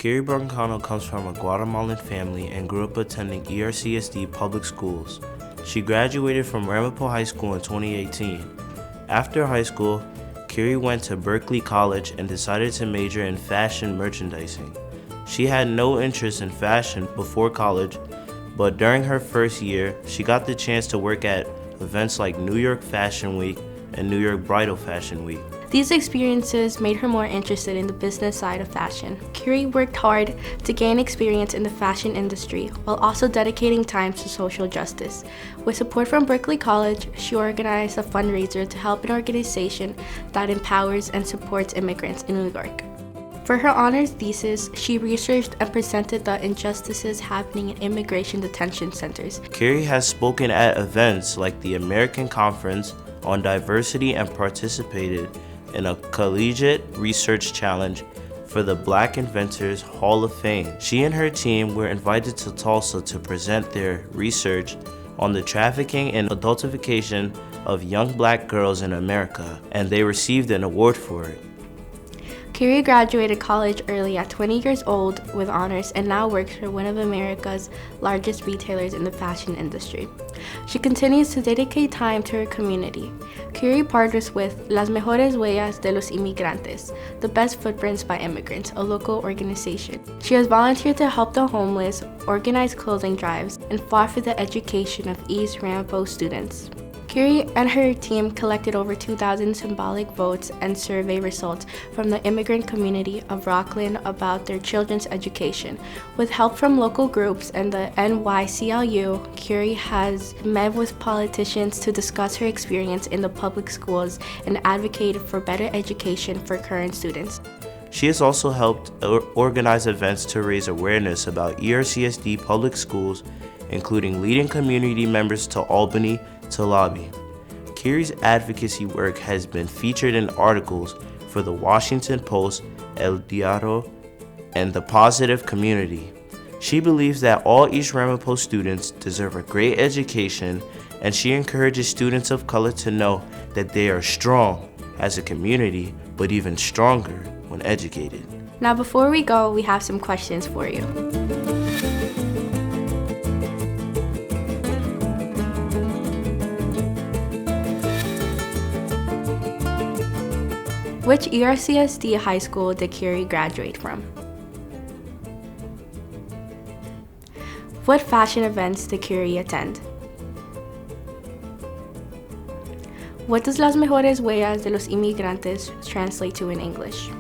Keyry Broncano comes from a Guatemalan family and grew up attending ERCSD public schools. She graduated from Ramapo High School in 2018. After high school, Keyry went to Berkeley College and decided to major in fashion merchandising. She had no interest in fashion before college, but during her first year, she got the chance to work at events like New York Fashion Week and New York Bridal Fashion Week. These experiences made her more interested in the business side of fashion. Keyry worked hard to gain experience in the fashion industry while also dedicating time to social justice. With support from Berkeley College, she organized a fundraiser to help an organization that empowers and supports immigrants in New York. For her honors thesis, she researched and presented the injustices happening in immigration detention centers. Keyry has spoken at events like the American Conference on Diversity and participated in a collegiate research challenge for the Black Inventors Hall of Fame. She and her team were invited to Tulsa to present their research on the trafficking and adultification of young Black girls in America, and they received an award for it. Keyry graduated college early at 20 years old with honors and now works for one of America's largest retailers in the fashion industry. She continues to dedicate time to her community. Keyry partners with Las Mejores Huellas de los Inmigrantes, the Best Footprints by Immigrants, a local organization. She has volunteered to help the homeless, organize clothing drives, and fought for the education of East Ramapo students. Keyry and her team collected over 2,000 symbolic votes and survey results from the immigrant community of Rockland about their children's education. With help from local groups and the NYCLU, Keyry has met with politicians to discuss her experience in the public schools and advocated for better education for current students. She has also helped organize events to raise awareness about ERCSD public schools, including leading community members to Albany to lobby. Keyry's advocacy work has been featured in articles for the Washington Post, El Diario, and the Positive Community. She believes that all East Ramapo students deserve a great education, and she encourages students of color to know that they are strong as a community, but even stronger when educated. Now before we go, we have some questions for you. Which ERCSD high school did Keyry graduate from? What fashion events did Keyry attend? What does Las Mejores Huellas de los Inmigrantes translate to in English?